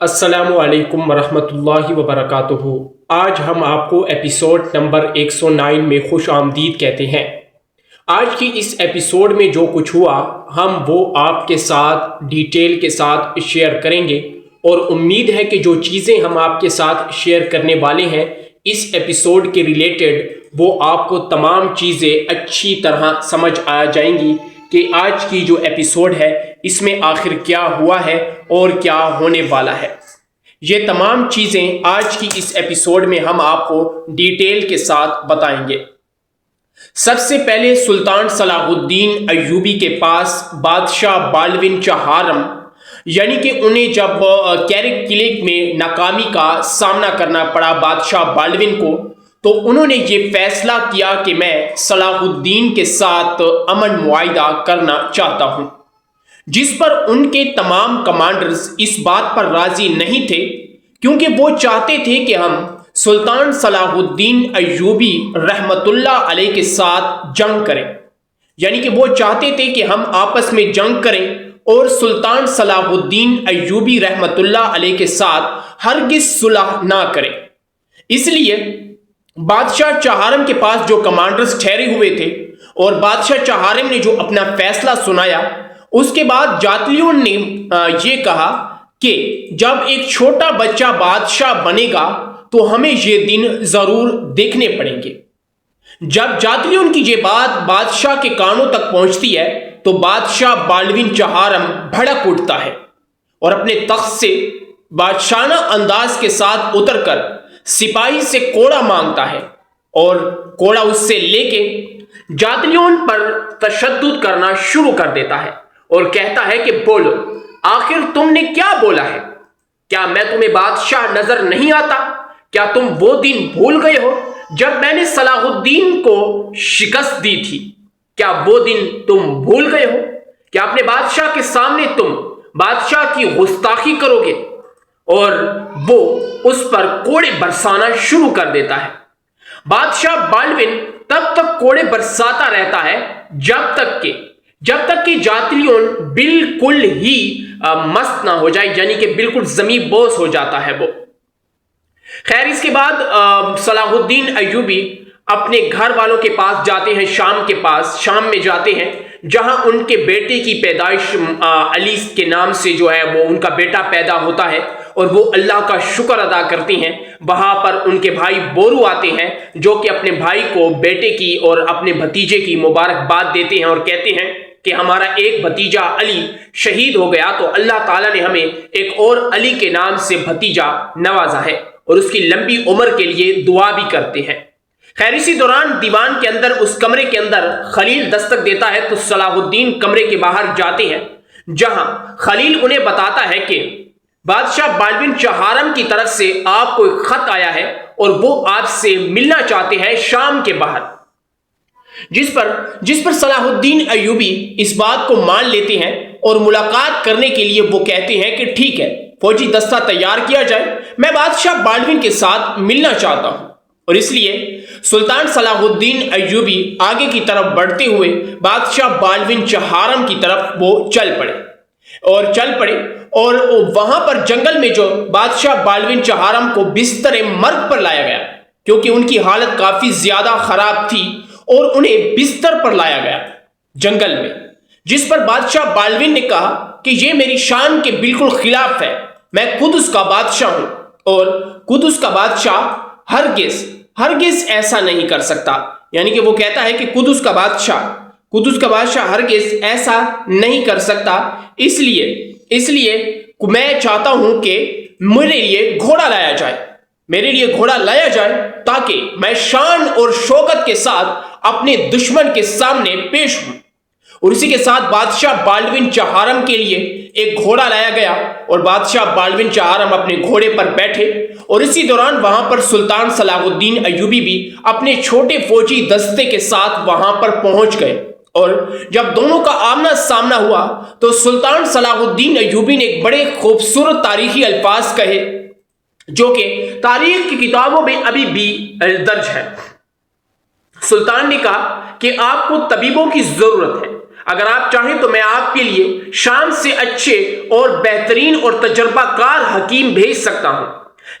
السلام علیکم ورحمۃ اللہ وبرکاتہ۔ آج ہم آپ کو ایپیسوڈ نمبر 109 میں خوش آمدید کہتے ہیں۔ آج کی اس ایپیسوڈ میں جو کچھ ہوا ہم وہ آپ کے ساتھ ڈیٹیل کے ساتھ شیئر کریں گے، اور امید ہے کہ جو چیزیں ہم آپ کے ساتھ شیئر کرنے والے ہیں اس ایپیسوڈ کے ریلیٹڈ وہ آپ کو تمام چیزیں اچھی طرح سمجھ آ جائیں گی کہ آج کی جو ایپیسوڈ ہے اس میں آخر کیا ہوا ہے اور کیا ہونے والا ہے۔ یہ تمام چیزیں آج کی اس ایپیسوڈ میں ہم آپ کو ڈیٹیل کے ساتھ بتائیں گے۔ سب سے پہلے سلطان صلاح الدین ایوبی کے پاس بادشاہ بالوین چہارم، یعنی کہ انہیں جب کیرک کلیگ میں ناکامی کا سامنا کرنا پڑا بادشاہ بالوین کو، تو انہوں نے یہ فیصلہ کیا کہ میں صلاح الدین کے ساتھ امن معاہدہ کرنا چاہتا ہوں، جس پر ان کے تمام کمانڈرز اس بات پر راضی نہیں تھے، کیونکہ وہ چاہتے تھے کہ ہم سلطان صلاح الدین ایوبی رحمت اللہ علیہ کے ساتھ جنگ کریں، یعنی کہ وہ چاہتے تھے کہ ہم آپس میں جنگ کریں اور سلطان صلاح الدین ایوبی رحمت اللہ علیہ کے ساتھ ہرگز صلح نہ کریں۔ اس لیے بادشاہ چہارم کے پاس جو کمانڈرز ٹھہرے ہوئے تھے اور بادشاہ چہارم نے جو اپنا فیصلہ سنایا، اس کے بعد جاتلیوں نے یہ کہا کہ جب ایک چھوٹا بچہ بادشاہ بنے گا تو ہمیں یہ دن ضرور دیکھنے پڑیں گے۔ جب جاتلیوں کی یہ بات بادشاہ کے کانوں تک پہنچتی ہے تو بادشاہ بالوین چہارم بھڑک اٹھتا ہے اور اپنے تخت سے بادشاہانہ انداز کے ساتھ اتر کر سپاہی سے کوڑا مانگتا ہے، اور کوڑا اس سے لے کے جاتلیوں پر تشدد کرنا شروع کر دیتا ہے اور کہتا ہے کہ بولو، آخر تم نے کیا بولا ہے؟ کیا میں تمہیں بادشاہ نظر نہیں آتا؟ کیا تم وہ دن بھول گئے ہو جب میں نے صلاح الدین کو شکست دی تھی؟ کیا وہ دن تم بھول گئے ہو کہ اپنے بادشاہ کے سامنے تم بادشاہ کی گستاخی کرو گے؟ اور وہ اس پر کوڑے برسانا شروع کر دیتا ہے۔ بادشاہ بالوین تب تک کوڑے برساتا رہتا ہے جب تک کہ جاتلیون بالکل ہی مست نہ ہو جائے، یعنی کہ بالکل زمین بوس ہو جاتا ہے وہ۔ خیر، اس کے بعد صلاح الدین ایوبی اپنے گھر والوں کے پاس جاتے ہیں، شام میں جاتے ہیں، جہاں ان کے بیٹے کی پیدائش علی کے نام سے جو ہے وہ ان کا بیٹا پیدا ہوتا ہے، اور وہ اللہ کا شکر ادا کرتے ہیں۔ وہاں پر ان کے بھائی بورو آتے ہیں جو کہ اپنے بھائی کو بیٹے کی اور اپنے بھتیجے کی مبارکباد دیتے ہیں اور کہتے ہیں کہ ہمارا ایک بھتیجا علی شہید ہو گیا تو اللہ تعالیٰ نے ہمیں ایک اور علی کے نام سے بھتیجا نوازا ہے، اور اس کی لمبی عمر کے لیے دعا بھی کرتے ہیں۔ خیر، اسی دوران دیوان کے اندر اس کمرے کے اندر خلیل دستک دیتا ہے تو صلاح الدین کمرے کے باہر جاتے ہیں، جہاں خلیل انہیں بتاتا ہے کہ بادشاہ بالوین چہارم کی طرف سے آپ کو ایک خط آیا ہے اور وہ آپ سے ملنا چاہتے ہیں شام کے باہر، جس پر صلاح الدین ایوبی اس بات کو مان لیتے ہیں اور ملاقات کرنے کے لیے وہ کہتے ہیں کہ ٹھیک ہے، فوجی دستہ تیار کیا جائے، میں بادشاہ بالوین کے ساتھ ملنا چاہتا ہوں۔ اور اس لیے سلطان صلاح الدین ایوبی آگے کی طرف بڑھتے ہوئے بادشاہ بالوین چہارم کی طرف وہ چل پڑے اور وہاں پر جنگل میں جو بادشاہ بالوین چہارم کو بستر مرگ پر لایا گیا، کیونکہ ان کی حالت کافی زیادہ خراب تھی، اور انہیں بستر پر لایا گیا جنگل میں، جس پر بادشاہ بالوین نے کہا کہ یہ میری شان کے بالکل خلاف ہے، میں قدس کا بادشاہ ہوں، اور قدس کا بادشاہ ہرگز ایسا نہیں کر سکتا، یعنی کہ وہ کہتا ہے کہ قدس کا بادشاہ ہرگز ایسا نہیں کر سکتا، اس لیے میں چاہتا ہوں کہ میرے لیے گھوڑا لایا جائے تاکہ میں شان اور شوکت کے ساتھ اپنے دشمن کے سامنے پیش ہوں۔ اور اسی کے ساتھ بادشاہ بالوین چہارم کے لیے ایک گھوڑا لایا گیا اور بادشاہ بالوین چہارم اپنے گھوڑے پر بیٹھے، اور اسی دوران وہاں پر سلطان صلاح الدین ایوبی بھی اپنے چھوٹے فوجی دستے کے ساتھ وہاں پر پہنچ گئے، اور جب دونوں کا آمنا سامنا ہوا تو سلطان صلاح الدین ایوبی نے ایک بڑے خوبصورت تاریخی الفاظ کہے جو کہ تاریخ کی کتابوں میں ابھی بھی درج ہے۔ سلطان نے کہا کہ آپ کو طبیبوں کی ضرورت ہے، اگر آپ چاہیں تو میں آپ کے لیے شام سے اچھے اور بہترین اور تجربہ کار حکیم بھیج سکتا ہوں،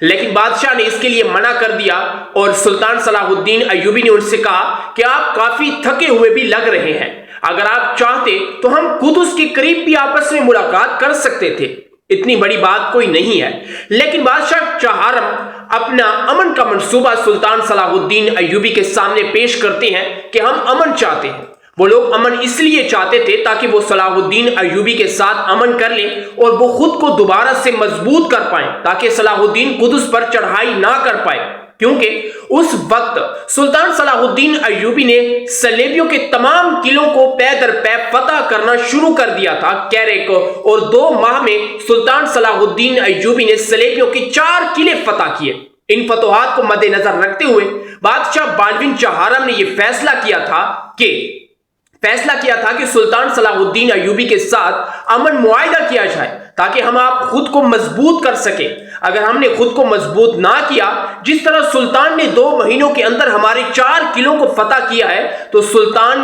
لیکن بادشاہ نے اس کے لیے منع کر دیا اور سلطان صلاح الدین ایوبی نے ان سے کہا کہ آپ کافی تھکے ہوئے بھی لگ رہے ہیں، اگر آپ چاہتے تو ہم قدس کے قریب بھی آپس میں ملاقات کر سکتے تھے، اتنی بڑی بات کوئی نہیں ہے۔ لیکن بادشاہ چہارم اپنا امن کا منصوبہ سلطان صلاح الدین ایوبی کے سامنے پیش کرتے ہیں کہ ہم امن چاہتے ہیں۔ وہ لوگ امن اس لیے چاہتے تھے تاکہ وہ صلاح الدین ایوبی کے ساتھ امن کر لیں اور وہ خود کو دوبارہ سے مضبوط کر پائیں تاکہ صلاح الدین قدس پر چڑھائی نہ کر پائے، کیونکہ اس وقت سلطان صلاح الدین ایوبی نے صلیبیوں کے تمام قلعوں کو پے در پے فتح کرنا شروع کر دیا تھا۔ کیریک اور 2 ماہ میں سلطان صلاح الدین ایوبی نے صلیبیوں کے 4 قلعے فتح کیے۔ ان فتوحات کو مد نظر رکھتے ہوئے بادشاہ بالبن چہارم نے یہ فیصلہ کیا تھا کہ سلطان صلاح الدین ایوبی کے ساتھ امن معاہدہ کیا جائے تاکہ ہم آپ خود کو مضبوط کر سکیں۔ اگر ہم نے خود کو مضبوط نہ کیا، جس طرح سلطان نے 2 مہینوں کے اندر ہمارے 4 قلعوں کو فتح کیا ہے، تو سلطان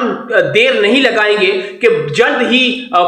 دیر نہیں لگائیں گے کہ جلد ہی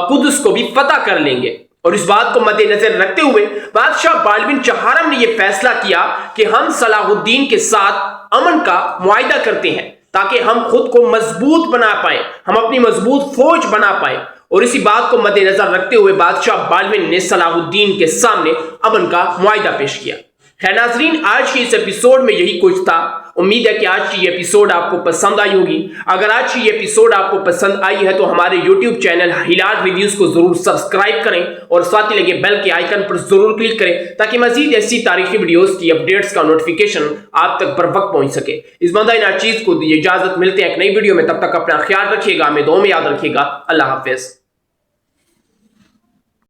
قدس کو بھی فتح کر لیں گے۔ اور اس بات کو مد نظر رکھتے ہوئے بادشاہ بالبن چہارم نے یہ فیصلہ کیا کہ ہم صلاح الدین کے ساتھ امن کا معاہدہ کرتے ہیں تاکہ ہم خود کو مضبوط بنا پائیں، ہم اپنی مضبوط فوج بنا پائیں۔ اور اسی بات کو مد نظر رکھتے ہوئے بادشاہ بالبن نے صلاح الدین کے سامنے امن کا معاہدہ پیش کیا۔ خیر ناظرین، آج کی اس ایپیسوڈ میں یہی کچھ تھا۔ امید ہے کہ آج کی یہ ایپیسوڈ آپ کو پسند آئی ہوگی۔ اگر آج کی یہ ایپیسوڈ آپ کو پسند آئی ہے تو ہمارے یوٹیوب چینل ہلال ریویوز کو ضرور سبسکرائب کریں اور ساتھ ہی لگے بیل کے آئیکن پر ضرور کلک کریں تاکہ مزید ایسی تاریخی ویڈیوز کی اپڈیٹس کا نوٹیفیکیشن آپ تک پر وقت پہنچ سکے۔ اس بندہ ناچیز کو دیجیے اجازت، ملتے ہیں ایک نئی ویڈیو میں، تب تک اپنا خیال رکھیے گا، ہمیں دعاؤں میں یاد رکھیے گا۔ اللہ حافظ۔